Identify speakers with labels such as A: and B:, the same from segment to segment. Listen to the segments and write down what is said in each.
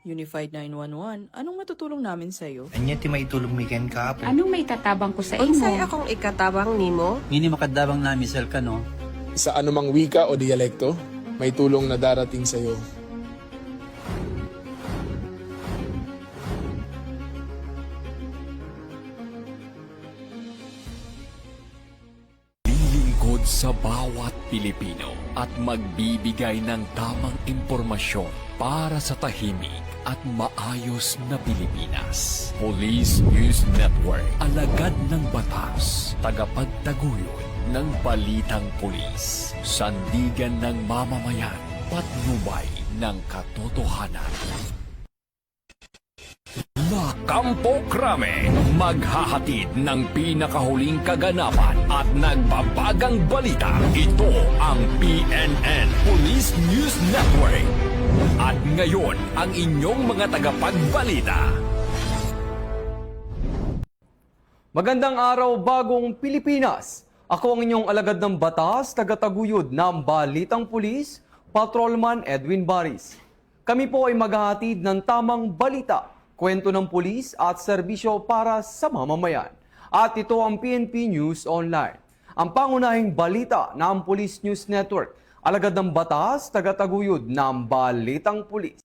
A: Unified 911, anong matutulong namin sa'yo?
B: Anya ti maitulog mi ken kahapon.
C: Anong may tatabang ko sa
D: Unsay
C: imo?
D: akong ikatabang nimo?
E: Ngini makadabang na misal ka no.
F: Sa anumang wika o dialekto, may tulong na darating sa iyo.
G: Lilingkod sa bawat Pilipino at magbibigay ng tamang impormasyon para sa tahimik at maayos na Pilipinas. Police News Network, alagad ng batas, tagapagtaguyod ng balitang pulis, sandigan ng mamamayan, patnubay ng katotohanan. La Campo Crame, maghahatid ng pinakahuling kaganapan at nagbabagang balita. Ito ang PNN Police News Network. At ngayon, ang inyong mga tagapagbalita.
H: Magandang araw, bagong Pilipinas! Ako ang inyong alagad ng batas, tagataguyod ng Balitang Pulis, Patrolman Edwin Baris. Kami po ay maghahatid ng tamang balita, kwento ng pulis at serbisyo para sa mamamayan. At ito ang PNP News Online. Ang pangunahing balita ng Police News Network, alagad ng batas, tagataguyod ng Balitang Pulis.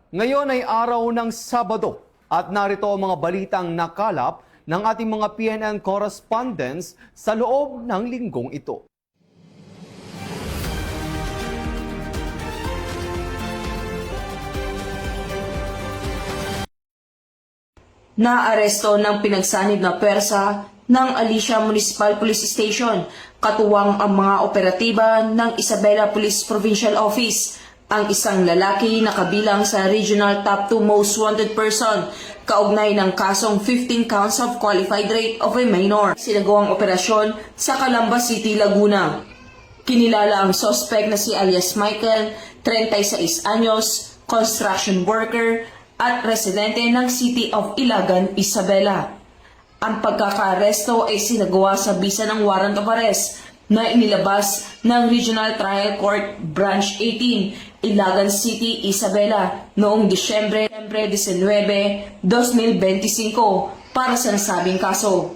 H: Ngayon ay araw ng Sabado at narito ang mga balitang nakalap ng ating mga PNN correspondents sa loob ng linggong ito.
I: Naaresto ng pinagsanib na pwersa ng Alicia Municipal Police Station, katuwang ang mga operatiba ng Isabela Police Provincial Office, ang isang lalaki na kabilang sa Regional Top 2 Most Wanted Person, kaugnay ng kasong 15 counts of qualified rape of a minor. Sinagawang operasyon sa Calamba City, Laguna. Kinilala ang suspect na si alias Michael, 36 anyos, construction worker, at residente ng City of Ilagan, Isabela. Ang pagkakaaresto ay sinagawa sa bisa ng warrant of arrest na inilabas ng Regional Trial Court Branch 18, Ilagan City, Isabela noong Disyembre 19, 2025 para sa nasabing kaso.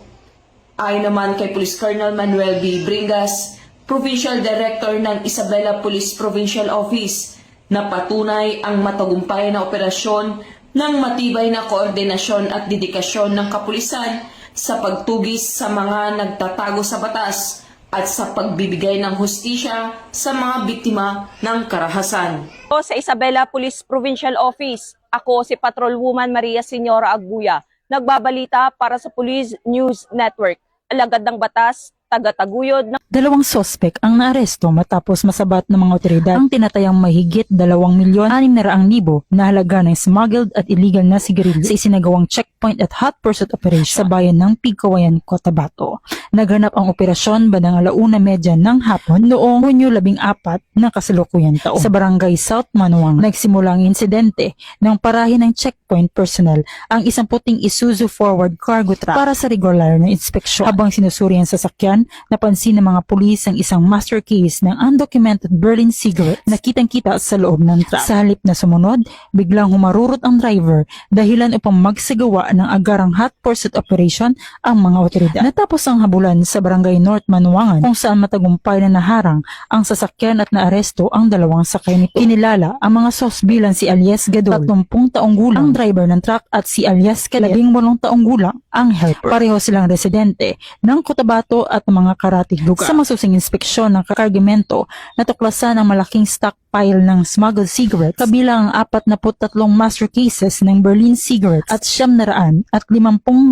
I: Ayon naman kay Police Colonel Manuel B. Bringas, Provincial Director ng Isabela Police Provincial Office, na patunay ang matagumpay na operasyon ng matibay na koordinasyon at dedikasyon ng kapulisan sa pagtugis sa mga nagtatago sa batas at sa pagbibigay ng hustisya sa mga biktima ng karahasan.
J: Sa Isabela Police Provincial Office, ako si Patrolwoman Maria Señora Aguya, nagbabalita para sa Police News Network, alagad ng batas, tagataguyod ng...
K: Dalawang sospek ang naaresto matapos masabat ng mga otoridad ang tinatayang mahigit 2,600,000 na halaga ng smuggled at illegal na sigarilyo sa isinagawang checkpoint at hot pursuit operation sa bayan ng Pigcawayan, Cotabato. Naghanap ang operasyon bandang 1:30 ng hapon noong Hunyo 14 ng kasalukuyan taon sa barangay South Manuang. Nagsimula ang insidente ng parahin ng checkpoint personnel ang isang puting Isuzu forward cargo truck para sa regular na inspeksyon. Habang sinusuri ang sasakyan, napansin ng mga pulis ang isang master case ng undocumented Berlin cigarette na kitang-kita sa loob ng truck. Sa halip na sumunod, biglang humarurot ang driver dahilan upang magsagawa ng agarang hot pursuit operation ang mga otoridad. Natapos ang habulan sa barangay North Manuangan kung saan matagumpay na naharang ang sasakyan at naaresto ang dalawang sakay nito. Kinilala ang mga sos bilang si alias Gadol, 30 taong gulang ang driver ng truck, at si alias Cadet, 18 taong gulang ang helper. Pareho silang residente ng Cotabato at mga karatig lugar. Sa masusing inspeksyon ng kakargamento, natuklasan ang malaking stockpile ng smuggled cigarettes, kabilang ang 43 master cases ng Berlin cigarettes at 950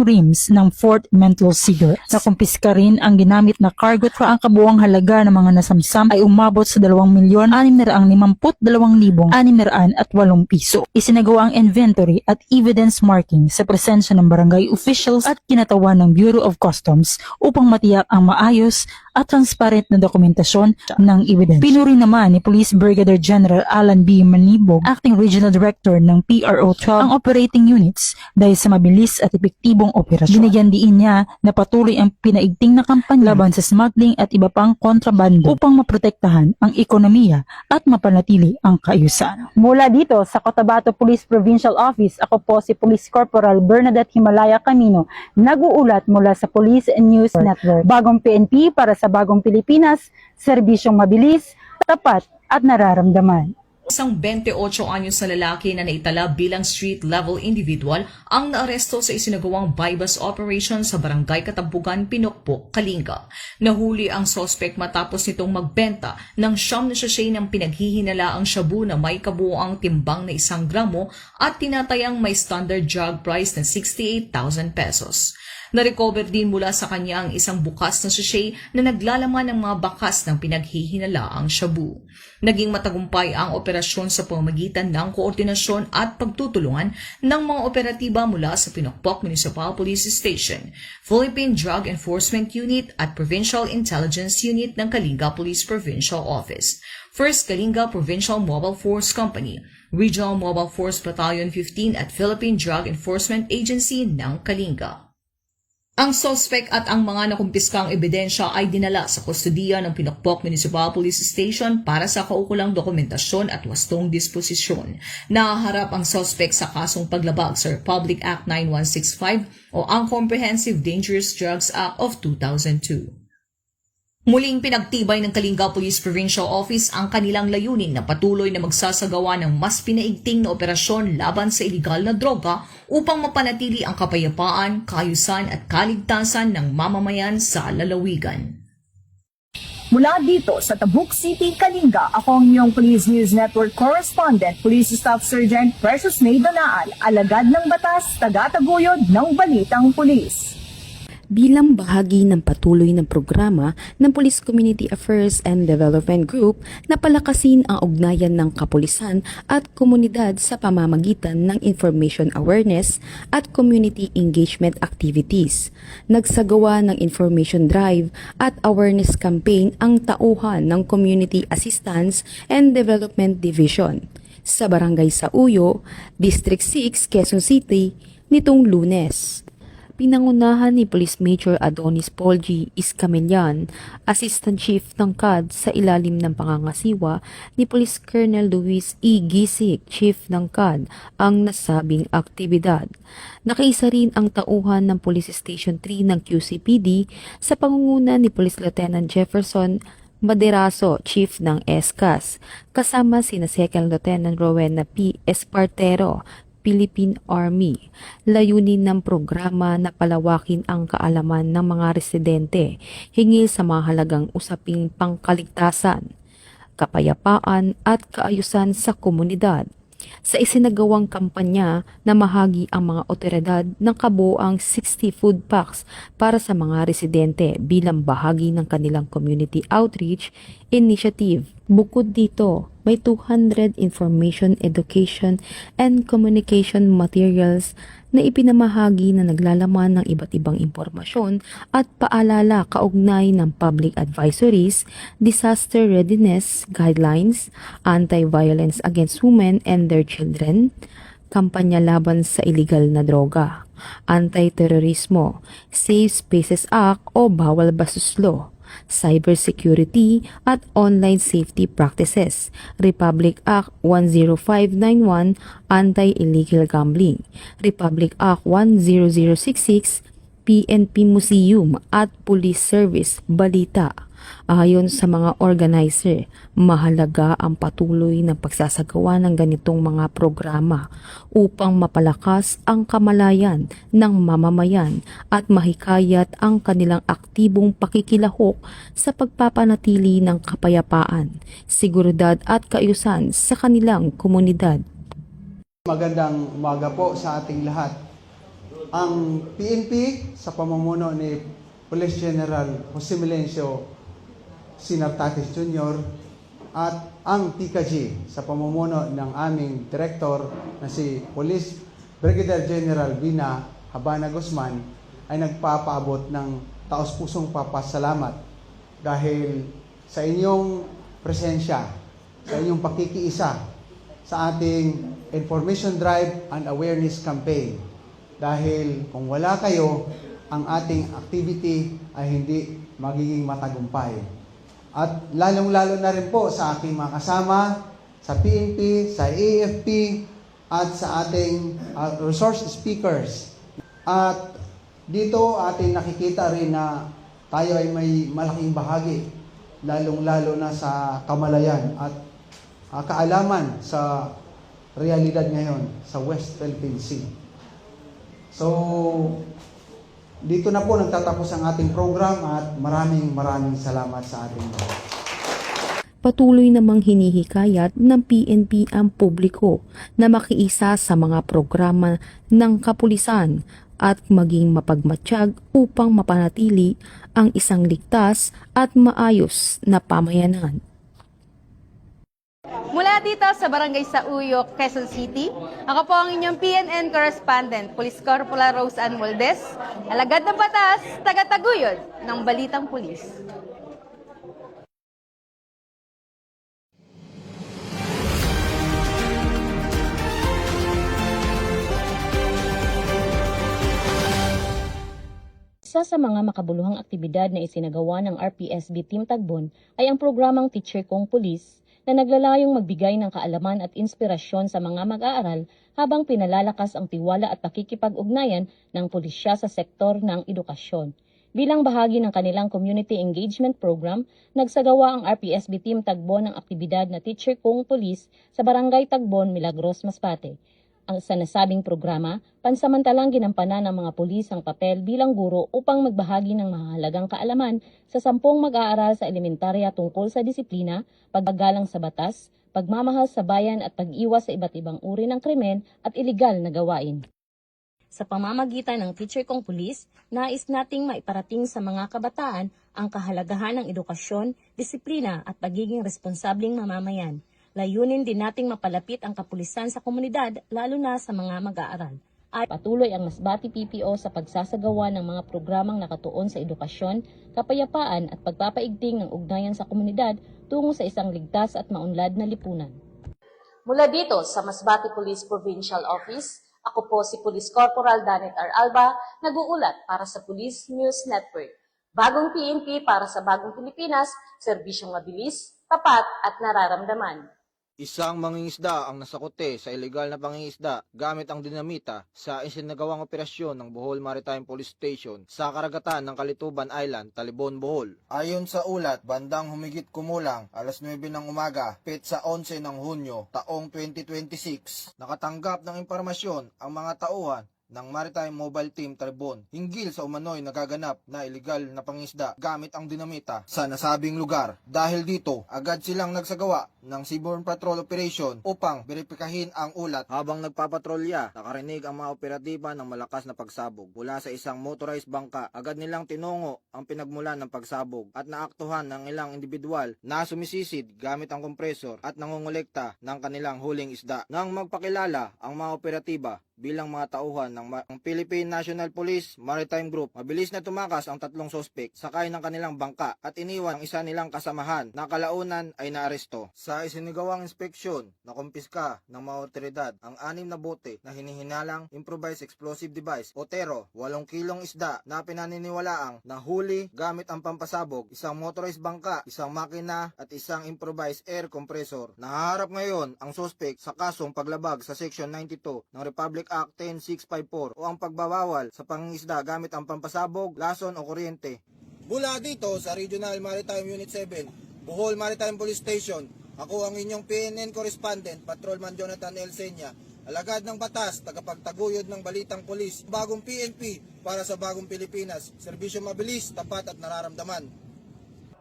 K: rims ng Fort Menthol cigarettes. Nakumpiska rin ang ginamit na cargo truck. Ang kabuuang halaga ng mga nasamsam ay umabot sa 2,652,608 piso. Isinagawa ang inventory at evidence marking sa presensya ng barangay officials at kinatawan ng Bureau of Customs upang matiyak ang maayos at transparent na dokumentasyon ng ebidensya. Pinuri naman ni Police Brigadier Brigadier General Alan B. Manibog, Acting Regional Director ng PRO 12, ang operating units dahil sa mabilis at epektibong operasyon. Binigyan diin niya na patuloy ang pinaigting na kampanya laban sa smuggling at iba pang kontrabando upang maprotektahan ang ekonomiya at mapanatili ang kaayusan. Mula dito sa Cotabato Police Provincial Office, ako po si Police Corporal Bernadette Himalaya Camino, nag-uulat mula sa Police News Network. Bagong PNP para sa bagong Pilipinas, serbisyong mabilis, tapat at nararamdaman.
C: Isang 28 anyos na lalaki na naitala bilang street-level individual ang naaresto sa isinagawang bypass operation sa Barangay Katampugan, Pinokpo, Kalinga. Nahuli ang suspect matapos nitong magbenta ng siyam na sachet ng pinaghihinalaang shabu na may kabuoang timbang na 1 gramo at tinatayang may standard drug price na 68,000 pesos. Na-recover din mula sa kanya ang isang bukas na sachet na naglalaman ng mga bakas ng pinaghihinalaang shabu. Naging matagumpay ang operasyon sa pamamagitan ng koordinasyon at pagtutulungan ng mga operatiba mula sa Pinokpok Municipal Police Station, Philippine Drug Enforcement Unit at Provincial Intelligence Unit ng Kalinga Police Provincial Office, 1st Kalinga Provincial Mobile Force Company, Regional Mobile Force Battalion 15 at Philippine Drug Enforcement Agency ng Kalinga. Ang suspect at ang mga nakumpiskang ebidensya ay dinala sa kustudiya ng Pinokpok Municipal Police Station para sa kaukulang dokumentasyon at wastong disposisyon. Nahaharap ang suspect sa kasong paglabag sa Republic Act 9165 o ang Comprehensive Dangerous Drugs Act of 2002. Muling pinagtibay ng Kalinga Police Provincial Office ang kanilang layunin na patuloy na magsasagawa ng mas pinaigting na operasyon laban sa iligal na droga upang mapanatili ang kapayapaan, kaayusan at kaligtasan ng mamamayan sa lalawigan.
D: Mula dito sa Tabuk City, Kalinga, ako ang iyong Police News Network Correspondent, Police Staff Sergeant Precious May Donaal, alagad ng batas, tagataguyod ng Balitang Pulis.
L: Bilang bahagi ng patuloy ng programa ng Police Community Affairs and Development Group na palakasin ang ugnayan ng kapulisan at komunidad sa pamamagitan ng information awareness at community engagement activities. Nagsagawa ng information drive at awareness campaign ang tauhan ng Community Assistance and Development Division sa Barangay Sauyo, District 6, Quezon City nitong Lunes. Pinangunahan ni Police Major Adonis Paul G. Iscamillan, Assistant Chief ng CAD sa ilalim ng pangangasiwa ni Police Colonel Luis E. Gisik, Chief ng CAD, ang nasabing aktibidad. Nakaisa rin ang tauhan ng Police Station 3 ng QCPD sa pangunguna ni Police Lieutenant Jefferson Maderaso, Chief ng ESCAS, kasama sina Second Lieutenant Rowena P. Espartero, Philippine Army. Layunin ng programa na palawakin ang kaalaman ng mga residente hinggil sa mahalagang usaping pangkaligtasan, kapayapaan at kaayusan sa komunidad. Sa isinagawang kampanya na mahagi ang mga otoridad ng kabuoang 60 food packs para sa mga residente bilang bahagi ng kanilang community outreach initiative. Bukod dito, may 200 information, education, and communication materials na ipinamahagi na naglalaman ng iba't ibang impormasyon at paalala kaugnay ng public advisories, disaster readiness guidelines, anti-violence against women and their children, kampanya laban sa iligal na droga, anti-terorismo, Safe Spaces Act o Bawal Bastos Law, cybersecurity at online safety practices, Republic Act 10591, Anti-Illegal Gambling, Republic Act 10066, PNP Museum at Police Service Balita. Ayon sa mga organizer, mahalaga ang patuloy na pagsasagawa ng ganitong mga programa upang mapalakas ang kamalayan ng mamamayan at mahikayat ang kanilang aktibong pakikilahok sa pagpapanatili ng kapayapaan, seguridad at kaayusan sa kanilang komunidad.
M: Magandang umaga po sa ating lahat. Ang PNP sa pamumuno ni Police General Jose Melencio Sinartates Jr. at ang TKG sa pamumuno ng aming Director na si Police Brigadier General Bina Habana Guzman ay nagpapaabot ng taos-pusong papasalamat dahil sa inyong presensya sa inyong pakikiisa sa ating information drive and awareness campaign. Dahil kung wala kayo, ang ating activity ay hindi magiging matagumpay. At lalong-lalo na rin po sa aking mga kasama, sa PNP, sa AFP, at sa ating resource speakers. At dito atin nakikita rin na tayo ay may malaking bahagi, lalong-lalo na sa kamalayan at kaalaman sa realidad ngayon sa West Philippine Sea. So, dito na po nagtatapos ang ating program at maraming salamat sa ating mga.
L: Patuloy namang hinihikayat ng PNP ang publiko na makiisa sa mga programa ng kapulisan at maging mapagmatsyag upang mapanatili ang isang ligtas at maayos na pamayanan.
N: Mula dito sa Barangay Sauyok, Quezon City, ako po ang inyong PNN correspondent, Police Corporal Rose Ann Moldes, alagad ng batas, tagataguyod ng Balitang Pulis.
O: Isa sa mga makabuluhang aktibidad na isinagawa ng RPSB Team Tagbon ay ang programang Teacher Kong Pulis na naglalayong magbigay ng kaalaman at inspirasyon sa mga mag-aaral habang pinalalakas ang tiwala at pakikipag-ugnayan ng pulisya sa sektor ng edukasyon. Bilang bahagi ng kanilang community engagement program, nagsagawa ang RPSB Team Tagbon ng aktibidad na Teacher Kong Pulis sa Barangay Tagbon, Milagros, Masbate. Ang sa nasabing programa, pansamantalang ginampanan ng mga pulis ang papel bilang guro upang magbahagi ng mahalagang kaalaman sa 10 mag-aaral sa elementarya tungkol sa disiplina, paggalang sa batas, pagmamahal sa bayan at pag-iwas sa iba't ibang uri ng krimen at iligal na gawain. Sa pamamagitan ng Teacher Kong Pulis, nais nating maiparating sa mga kabataan ang kahalagahan ng edukasyon, disiplina at pagiging responsableng mamamayan. Layunin din nating mapalapit ang kapulisan sa komunidad, lalo na sa mga mag-aaral. Ay patuloy ang Masbate PPO sa pagsasagawa ng mga programang nakatuon sa edukasyon, kapayapaan at pagpapaigting ng ugnayan sa komunidad tungo sa isang ligtas at maunlad na lipunan.
N: Mula dito sa Masbate Police Provincial Office, ako po si Police Corporal Danet R. Alba, nag-uulat para sa Police News Network. Bagong PNP para sa bagong Pilipinas, serbisyong mabilis, tapat at nararamdaman.
P: Isang mangingisda ang nasakote sa ilegal na pangingisda gamit ang dinamita sa isinagawang operasyon ng Bohol Maritime Police Station sa karagatan ng Kalituban Island, Talibon, Bohol. Ayon sa ulat, bandang humigit kumulang alas 9 ng umaga, petsa 11 ng Hunyo, taong 2026, nakatanggap ng impormasyon ang mga tauhan ng Maritime Mobile Team Talibon hinggil sa umano'y nagaganap na illegal na pangisda gamit ang dinamita sa nasabing lugar. Dahil dito, agad silang nagsagawa ng Seaborne Patrol Operation upang beripikahin ang ulat. Habang nagpapatrolya, nakarinig ang mga operatiba ng malakas na pagsabog mula sa isang motorized bangka. Agad nilang tinungo ang pinagmulan ng pagsabog at naaktuhan ng ilang individual na sumisisid gamit ang kompresor at nangongolekta ng kanilang huling isda. Nang magpakilala ang mga operatiba bilang mga tauhan ng Philippine National Police Maritime Group, mabilis na tumakas ang 3 sospek sakay ng kanilang bangka at iniwan ang isa nilang kasamahan na kalaunan ay naaresto. Sa isinigawang inspeksyon, nakumpiska ng mga otoridad ang 6 na bote na hinihinalang improvised explosive device o TERO, 8 kilong isda na pinaniniwalaang nahuli gamit ang pampasabog, isang motorized bangka, isang makina at isang improvised air compressor. Nahaharap ngayon ang sospek sa kasong paglabag sa Section 92 ng Republic Act 10654 o ang pagbabawal sa pangingisda gamit ang pampasabog, lason o kuryente. Mula dito sa Regional Maritime Unit 7, Bohol Maritime Police Station, ako ang inyong PNN correspondent, Patrolman Jonathan L. Senya, alagad ng batas, tagapagtaguyod ng Balitang Pulis, bagong PNP para sa bagong Pilipinas, serbisyo mabilis, tapat at nararamdaman.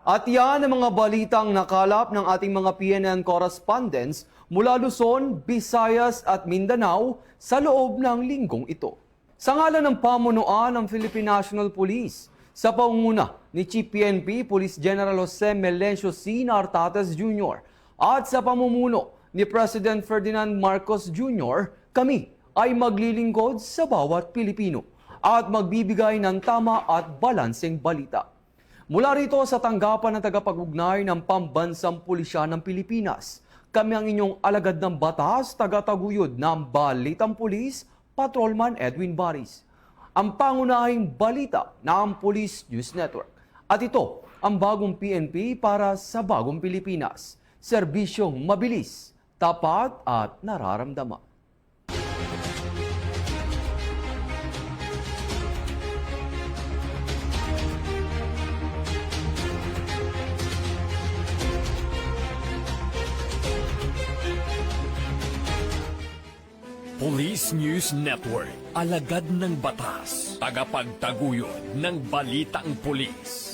H: At yan ang mga balitang nakalap ng ating mga PNN correspondents mula Luzon, Visayas at Mindanao sa loob ng linggong ito. Sa ngalan ng pamunuan ng Philippine National Police, sa pangunguna ni Chief PNP Police General Jose Melencio C. Nartates Jr. at sa pamumuno ni President Ferdinand Marcos Jr., kami ay maglilingkod sa bawat Pilipino at magbibigay ng tama at balanseng balita. Mula rito sa tanggapan ng tagapag-ugnay ng Pambansang Pulisya ng Pilipinas, Kami ang inyong alagad ng batas, tagataguyod ng Balitang Pulis, Patrolman Edwin Baris. Ang pangunahing balita ng Police News Network. At ito ang bagong PNP para sa bagong Pilipinas. Serbisyong mabilis, tapat at nararamdaman.
G: Police News Network, alagad ng batas, tagapagtaguyod ng balitang pulis.